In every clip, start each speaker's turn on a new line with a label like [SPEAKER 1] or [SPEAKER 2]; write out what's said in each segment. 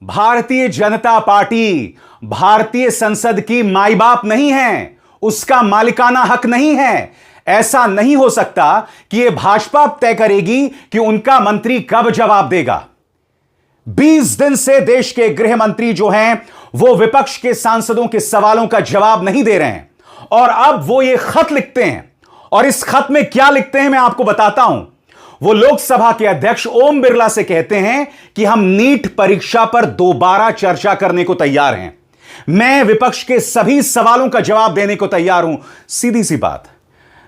[SPEAKER 1] Bharatiya Janata party भारतीय संसद की माई बाप नहीं है, उसका मालिकाना हक नहीं है। ऐसा नहीं हो सकता कि यह भाजपा तय करेगी कि उनका मंत्री कब जवाब देगा। 20 दिन से देश के गृह मंत्री जो हैं वो विपक्ष के सांसदों के सवालों का जवाब नहीं दे रहे हैं और अब वो ये खत लिखते हैं। और इस खत में क्या लिखते हैं मैं आपको बताता हूं। वो लोकसभा के अध्यक्ष ओम बिरला से कहते हैं कि हम नीट परीक्षा पर दोबारा चर्चा करने को तैयार हैं। मैं विपक्ष के सभी सवालों का जवाब देने को तैयार हूं। सीधी सी बात,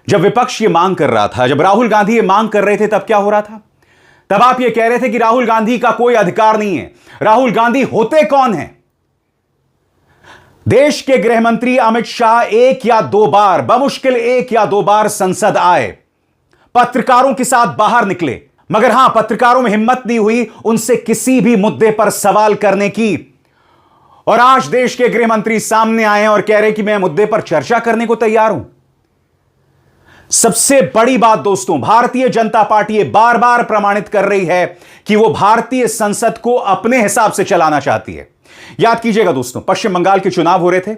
[SPEAKER 1] जब विपक्ष ये मांग कर रहा था, जब राहुल गांधी ये मांग कर रहे थे, तब क्या हो रहा था? तब आप ये कह रहे थे कि राहुल गांधी का कोई अधिकार नहीं है। राहुल गांधी होते कौन हैं? देश के गृह मंत्री अमित शाह एक या दो बार, बमुश्किल एक या दो बार संसद आए, पत्रकारों के साथ बाहर निकले, मगर हां, पत्रकारों में हिम्मत नहीं हुई उनसे किसी भी मुद्दे पर सवाल करने की। और आज देश के गृह मंत्री सामने आए और कह रहे कि मैं मुद्दे पर चर्चा करने को तैयार हूं। सबसे बड़ी बात दोस्तों, भारतीय जनता पार्टी ये बार बार प्रमाणित कर रही है कि वो भारतीय संसद को अपने हिसाब से चलाना चाहती है। याद कीजिएगा दोस्तों, पश्चिम बंगाल के चुनाव हो रहे थे,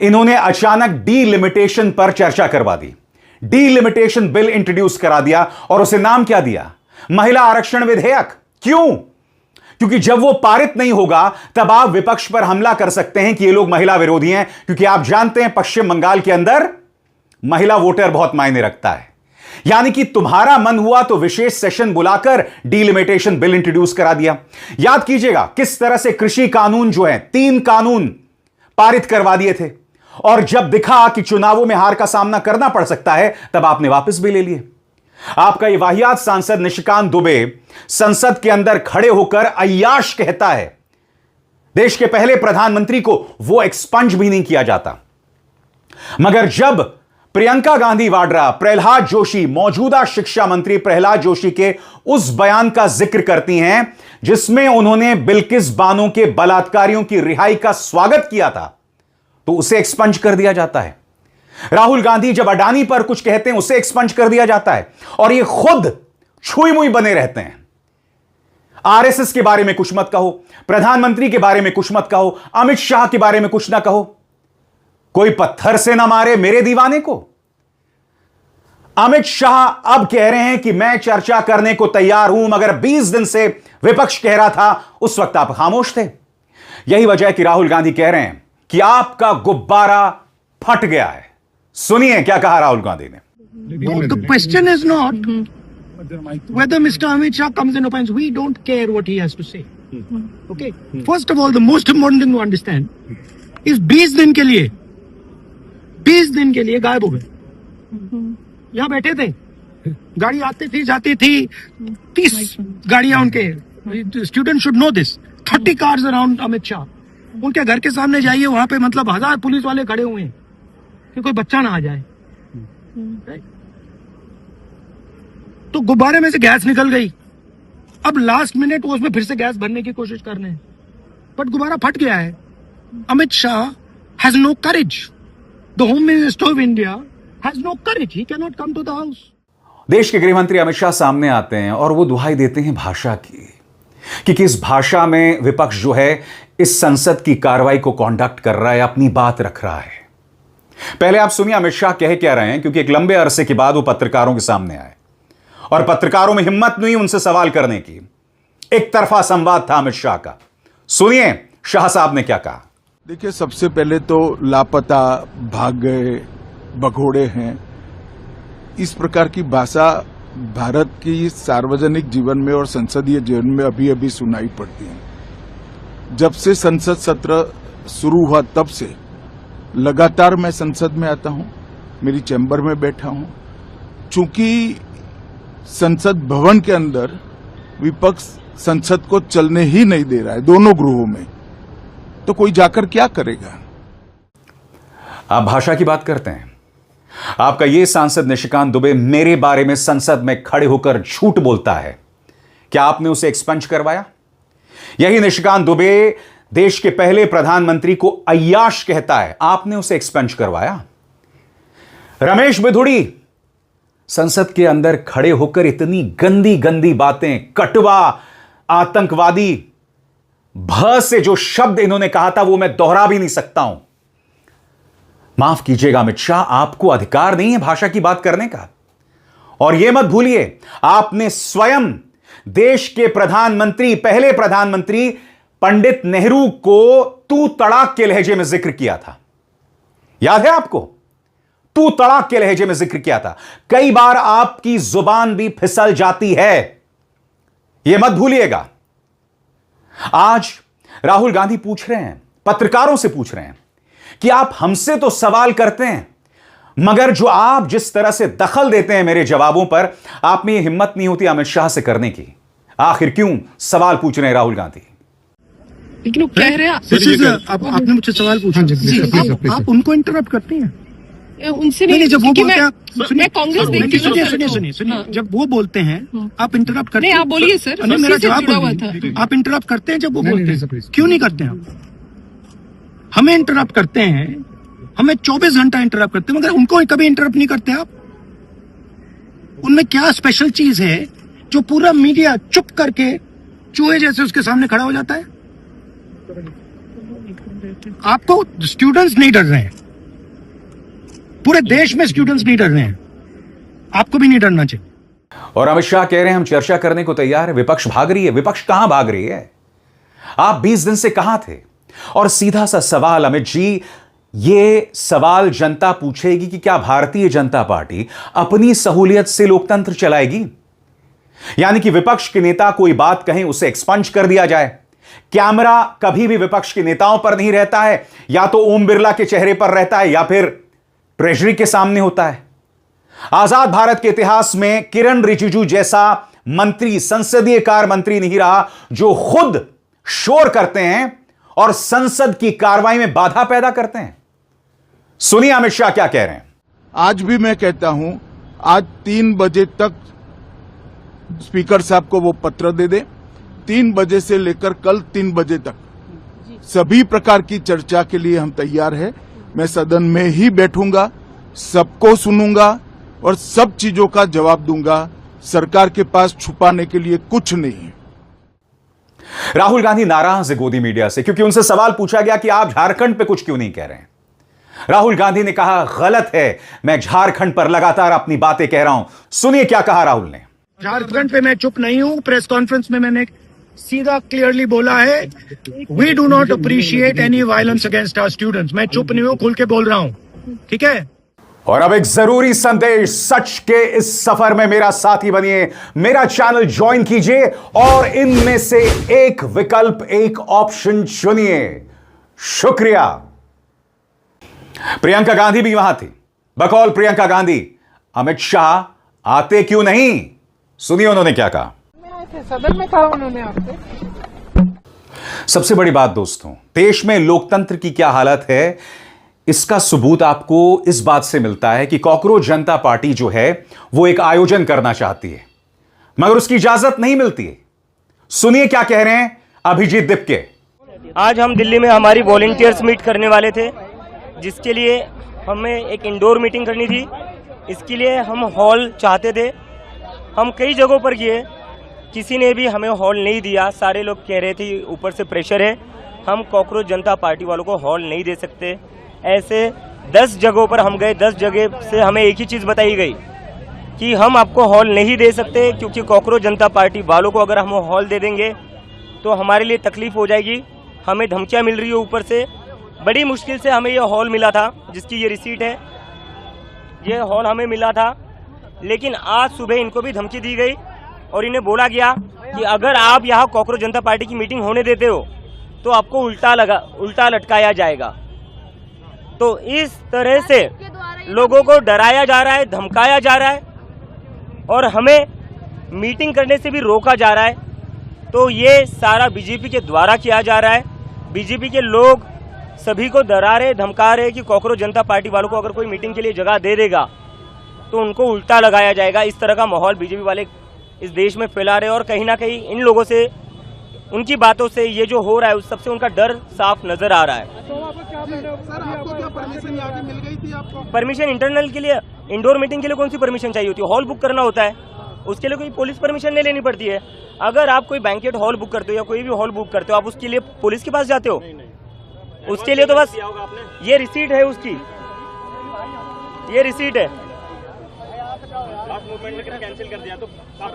[SPEAKER 1] इन्होंने अचानक डीलिमिटेशन पर चर्चा करवा दी, डीलिमिटेशन बिल इंट्रोड्यूस करा दिया और उसे नाम क्या दिया? महिला आरक्षण विधेयक। क्यों? क्योंकि जब वो पारित नहीं होगा तब आप विपक्ष पर हमला कर सकते हैं कि ये लोग महिला विरोधी हैं, क्योंकि आप जानते हैं पश्चिम बंगाल के अंदर महिला वोटर बहुत मायने रखता है। यानी कि तुम्हारा मन हुआ तो विशेष सेशन बुलाकर डीलिमिटेशन बिल इंट्रोड्यूस करा दिया। याद कीजिएगा किस तरह से कृषि कानून जो है, 3 कानून पारित करवा दिए थे, और जब दिखा कि चुनावों में हार का सामना करना पड़ सकता है तब आपने वापस भी ले लिए। आपका यह वाहियात सांसद निशिकांत दुबे संसद के अंदर खड़े होकर अय्याश कहता है, देश के पहले प्रधानमंत्री को वो एक्सपंज भी नहीं किया जाता। मगर जब प्रियंका गांधी वाड्रा, प्रहलाद जोशी, मौजूदा शिक्षा मंत्री प्रहलाद जोशी के उस बयान का जिक्र करती हैं जिसमें उन्होंने बिल्किस बानो के बलात्कारियों की रिहाई का स्वागत किया था, तो उसे एक्सपंज कर दिया जाता है। राहुल गांधी जब अडानी पर कुछ कहते हैं उसे एक्सपंज कर दिया जाता है, और ये खुद छुई मुई बने रहते हैं। आरएसएस के बारे में कुछ मत कहो, प्रधानमंत्री के बारे में कुछ मत कहो, अमित शाह के बारे में कुछ ना कहो, कोई पत्थर से ना मारे मेरे दीवाने को। अमित शाह अब कह रहे हैं कि मैं चर्चा करने को तैयार हूं, मगर 20 दिन से विपक्ष कह रहा था, उस वक्त आप खामोश थे। यही वजह है कि राहुल गांधी कह रहे हैं कि आपका गुब्बारा फट गया है। सुनिए क्या कहा राहुल गांधी ने।
[SPEAKER 2] The question is not whether Mr. Amit Shah comes and opines. We don't care what he has to say. Okay. First of all, the most important thing to understand is 20 दिन के लिए गायब हो गए। यहाँ बैठे थे, गाड़ी आती थी जाती थी, 30 गाड़ियां उनके। Student should know this. 30 cars around Amit Shah. उनके घर के सामने जाइए, वहां पे मतलब 1000 पुलिस वाले खड़े हुए हैं कि कोई बच्चा ना आ जाए। तो गुब्बारे में से गैस निकल गई। अब लास्ट मिनट वो उसमें फिर से गैस भरने की कोशिश कर रहे हैं, बट गुब्बारा फट गया है। Amit Shah has no courage. The home minister of India has no courage. He can not come to the house.
[SPEAKER 1] देश के गृह मंत्री अमित शाह सामने आते हैं और वो दुहाई देते हैं भाषा की, कि किस भाषा में विपक्ष जो है इस संसद की कार्रवाई को कंडक्ट कर रहा है, अपनी बात रख रहा है। पहले आप सुनिए अमित शाह कह क्या रहे हैं, क्योंकि एक लंबे अरसे के बाद वो पत्रकारों के सामने आए और पत्रकारों में हिम्मत नहीं उनसे सवाल करने की। एक तरफा संवाद था अमित शाह का। सुनिए शाह साहब ने क्या कहा।
[SPEAKER 3] देखिए, सबसे पहले तो लापता, भाग गए, भगोड़े हैं, इस प्रकार की भाषा भारत की सार्वजनिक जीवन में और संसदीय जीवन में अभी अभी सुनाई पड़ती है। जब से संसद सत्र शुरू हुआ तब से लगातार मैं संसद में आता हूं, मेरी चैम्बर में बैठा हूं। चूंकि संसद भवन के अंदर विपक्ष संसद को चलने ही नहीं दे रहा है, दोनों गृहों में, तो कोई जाकर क्या करेगा?
[SPEAKER 1] आप भाषा की बात करते हैं। आपका यह सांसद निशिकांत दुबे मेरे बारे में संसद में खड़े होकर झूठ बोलता है। क्या आपने उसे एक्सपंज करवाया? यही निशिकांत दुबे देश के पहले प्रधानमंत्री को अय्याश कहता है, आपने उसे एक्सपंज करवाया? रमेश बिधुड़ी संसद के अंदर खड़े होकर इतनी गंदी गंदी बातें, कटवा, आतंकवादी, भ से जो शब्द इन्होंने कहा था वो मैं दोहरा भी नहीं सकता हूं। माफ कीजिएगा अमित शाह, आपको अधिकार नहीं है भाषा की बात करने का। और यह मत भूलिए, आपने स्वयं देश के प्रधानमंत्री, पहले प्रधानमंत्री पंडित नेहरू को तू तड़ाक के लहजे में जिक्र किया था। याद है आपको? तू तड़ाक के लहजे में जिक्र किया था। कई बार आपकी जुबान भी फिसल जाती है, यह मत भूलिएगा। आज राहुल गांधी पूछ रहे हैं, पत्रकारों से पूछ रहे हैं कि आप हमसे तो सवाल करते हैं, मगर जो आप जिस तरह से दखल देते हैं मेरे जवाबों पर, आप में यह हिम्मत नहीं होती अमित शाह से करने की। आखिर क्यों सवाल पूछ रहे हैं राहुल गांधी?
[SPEAKER 4] लेकिन वो कह रहे हैं
[SPEAKER 2] आपने मुझसे सवाल पूछा, आप उनको इंटरप्ट करती हैं।
[SPEAKER 4] उनसे
[SPEAKER 2] नहीं, जब वो
[SPEAKER 4] क्योंकि
[SPEAKER 2] बोलते हैं
[SPEAKER 4] मैं कांग्रेस देखती हूँ।
[SPEAKER 2] सुनिए, जब वो बोलते हैं आप इंटरप्ट करते
[SPEAKER 4] नहीं,
[SPEAKER 2] हैं।
[SPEAKER 4] आप बोलिए सर।
[SPEAKER 2] नहीं, मेरा जवाब
[SPEAKER 4] जुड़ा हुआ
[SPEAKER 2] बोलिए।
[SPEAKER 4] था।
[SPEAKER 2] आप इंटरप्ट करते हैं जब वो बोलते हैं, क्यों नहीं करते हैं आप? हमें इंटरप्ट करते हैं, हमें 24 घंटा इंटरप्ट करते हैं, मगर उनको कभी इंटरप्ट नहीं करते आप। उनमें क्या स्पेशल चीज है जो पूरा मीडिया चुप करके चूहे जैसे उसके सामने खड़ा हो जाता है? आपको स्टूडेंट्स नहीं डर रहे हैं, पूरे देश में स्टूडेंट्स नहीं डर रहे हैं, आपको भी नहीं डरना चाहिए।
[SPEAKER 1] और अमित शाह कह रहे हैं हम चर्चा करने को तैयार है। विपक्ष भाग रही है। विपक्ष कहां भाग रही है? आप 20 दिन से कहां थे? और सीधा सा सवाल अमित जी, ये सवाल जनता पूछेगी कि क्या भारतीय जनता पार्टी अपनी सहूलियत से लोकतंत्र चलाएगी? यानी कि विपक्ष के नेता कोई बात कहें उसे एक्सपंज कर दिया जाए। कैमरा कभी भी विपक्ष के नेताओं पर नहीं रहता है, या तो ओम बिरला के चेहरे पर रहता है या फिर ट्रेजरी के सामने होता है। आजाद भारत के इतिहास में किरण रिजिजू जैसा मंत्री, संसदीय कार्य मंत्री नहीं रहा जो खुद शोर करते हैं और संसद की कार्रवाई में बाधा पैदा करते हैं। सुनिए अमित शाह क्या कह रहे हैं।
[SPEAKER 3] आज भी मैं कहता हूं, आज 3 बजे तक स्पीकर साहब को वो पत्र दे दे। 3 बजे से लेकर कल 3 बजे तक सभी प्रकार की चर्चा के लिए हम तैयार हैं। मैं सदन में ही बैठूंगा, सबको सुनूंगा और सब चीजों का जवाब दूंगा। सरकार के पास छुपाने के लिए कुछ नहीं है।
[SPEAKER 1] राहुल गांधी नाराज है गोदी मीडिया से, क्योंकि उनसे सवाल पूछा गया कि आप झारखंड पे कुछ क्यों नहीं कह रहे हैं। राहुल गांधी ने कहा गलत है, मैं झारखंड पर लगातार अपनी बातें कह रहा हूं। सुनिए क्या कहा राहुल ने।
[SPEAKER 2] झारखंड पे मैं चुप नहीं हूं। प्रेस कॉन्फ्रेंस में मैंने सीधा क्लियरली बोला है, we do not appreciate any violence against our students. मैं चुप नहीं हूं, खुल के बोल रहा हूं, ठीक है।
[SPEAKER 1] और अब एक जरूरी संदेश, सच के इस सफर में मेरा साथी बनिए, मेरा चैनल ज्वाइन कीजिए और इनमें से एक विकल्प, एक ऑप्शन चुनिए। शुक्रिया। प्रियंका गांधी भी वहां थी। बकौल प्रियंका गांधी, अमित शाह आते क्यों नहीं? सुनिए उन्होंने क्या कहा।
[SPEAKER 5] सदन में कहा उन्होंने आपसे।
[SPEAKER 1] सबसे बड़ी बात दोस्तों, देश में लोकतंत्र की क्या हालत है, इसका सबूत आपको इस बात से मिलता है कि कॉकरोच जनता पार्टी जो है वो एक आयोजन करना चाहती है, मगर उसकी इजाजत नहीं मिलती है। सुनिए क्या कह रहे हैं अभिजीत दिपके।
[SPEAKER 6] आज हम दिल्ली में हमारी वॉलंटियर्स मीट करने वाले थे, जिसके लिए हमें एक इंडोर मीटिंग करनी थी। इसके लिए हम हॉल चाहते थे। हम कई जगहों पर गए, किसी ने भी हमें हॉल नहीं दिया। सारे लोग कह रहे थे ऊपर से प्रेशर है, हम कॉकरोच जनता पार्टी वालों को हॉल नहीं दे सकते। ऐसे 10 जगहों पर हम गए, 10 जगह से हमें एक ही चीज़ बताई गई कि हम आपको हॉल नहीं दे सकते, क्योंकि कॉकरोच जनता पार्टी वालों को अगर हम हॉल दे देंगे तो हमारे लिए तकलीफ हो जाएगी। हमें धमकियां मिल रही है ऊपर से। बड़ी मुश्किल से हमें ये हॉल मिला था, जिसकी ये रिसीट है। ये हॉल हमें मिला था, लेकिन आज सुबह इनको भी धमकी दी गई और इन्हें बोला गया कि अगर आप यहाँ कॉकरोच जनता पार्टी की मीटिंग होने देते हो तो आपको उल्टा लटकाया जाएगा। तो इस तरह से लोगों को डराया जा रहा है, धमकाया जा रहा है और हमें मीटिंग करने से भी रोका जा रहा है। तो ये सारा बीजेपी के द्वारा किया जा रहा है। बीजेपी के लोग सभी को डरा रहे, धमका रहे कि कॉकरोच जनता पार्टी वालों को अगर कोई मीटिंग के लिए जगह दे देगा तो उनको उल्टा लगाया जाएगा। इस तरह का माहौल बीजेपी वाले इस देश में फैला रहे और कहीं ना कहीं इन लोगों से, उनकी बातों से ये जो हो रहा है उस सबसे उनका डर साफ नजर आ रहा है। परमिशन इंटरनल के लिए, इंडोर मीटिंग के लिए कौन सी परमिशन चाहिए होती है? हॉल बुक करना होता है उसके लिए कोई पुलिस परमिशन नहीं लेनी पड़ती है। अगर आप कोई बैंकेट हॉल बुक करते हो या कोई भी हॉल बुक करते हो, आप उसके लिए पुलिस के पास जाते हो? उसके लिए तो बस ये रिसीट है उसकी, ये रिसीट है।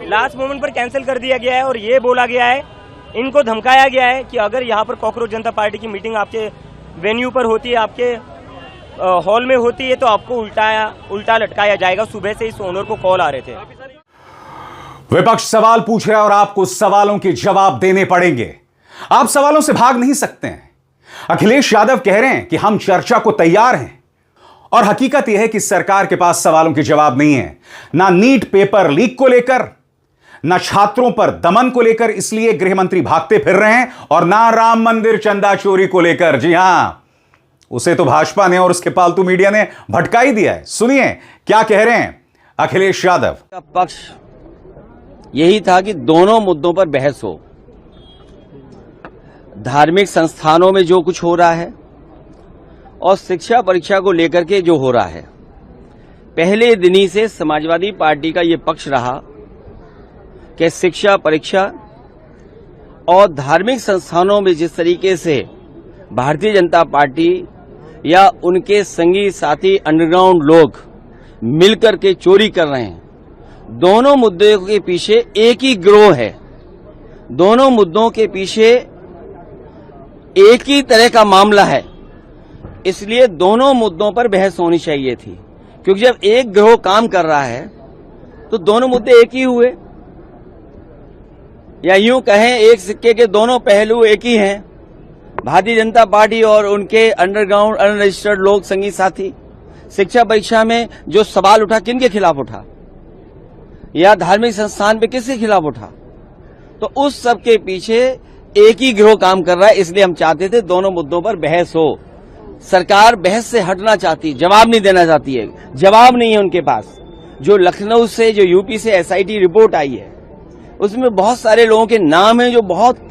[SPEAKER 6] लास्ट मोमेंट पर कैंसिल कर दिया गया है और ये बोला गया है, इनको धमकाया गया है कि अगर यहाँ पर कॉकरोच जनता पार्टी की मीटिंग आपके वेन्यू पर होती है, आपके हॉल में होती है, तो आपको उल्टा लटकाया जाएगा। सुबह से इस ओनर को कॉल आ रहे थे।
[SPEAKER 1] विपक्ष सवाल पूछ रहा है और आपको सवालों के जवाब देने पड़ेंगे। आप सवालों से भाग नहीं सकते हैं। अखिलेश यादव कह रहे हैं कि हम चर्चा को तैयार हैं, और हकीकत यह है कि सरकार के पास सवालों के जवाब नहीं है, ना नीट पेपर लीक को लेकर, ना छात्रों पर दमन को लेकर, इसलिए गृह मंत्री भागते फिर रहे हैं, और ना राम मंदिर चंदा चोरी को लेकर। जी हां, उसे तो भाजपा ने और उसके पालतू मीडिया ने भटका ही दिया है। सुनिए क्या कह रहे हैं अखिलेश यादव।
[SPEAKER 7] का पक्ष यही था कि दोनों मुद्दों पर बहस हो। धार्मिक संस्थानों में जो कुछ हो रहा है और शिक्षा परीक्षा को लेकर के जो हो रहा है, पहले दिन ही से समाजवादी पार्टी का ये पक्ष रहा कि शिक्षा परीक्षा और धार्मिक संस्थानों में जिस तरीके से भारतीय जनता पार्टी या उनके संगी साथी अंडरग्राउंड लोग मिलकर के चोरी कर रहे हैं, दोनों मुद्दों के पीछे एक ही गिरोह है, दोनों मुद्दों के पीछे एक ही तरह का मामला है। इसलिए दोनों मुद्दों पर बहस होनी चाहिए थी, क्योंकि जब एक गिरोह काम कर रहा है तो दोनों मुद्दे एक ही हुए, या यूं कहें एक सिक्के के दोनों पहलू एक ही हैं। भारतीय जनता पार्टी और उनके अंडरग्राउंड अनरजिस्टर्ड लोग संगी साथी। शिक्षा परीक्षा में जो सवाल उठा, किन के खिलाफ उठा, या धार्मिक संस्थान पे किसके खिलाफ उठा? तो उस सब के पीछे एक ही गिरोह काम कर रहा है। इसलिए हम चाहते थे दोनों मुद्दों पर बहस हो। सरकार बहस से हटना चाहती, जवाब नहीं देना चाहती है। जवाब नहीं है उनके पास। जो लखनऊ से, जो यूपी से एसआईटी रिपोर्ट आई है, उसमें बहुत सारे लोगों के नाम हैं जो बहुत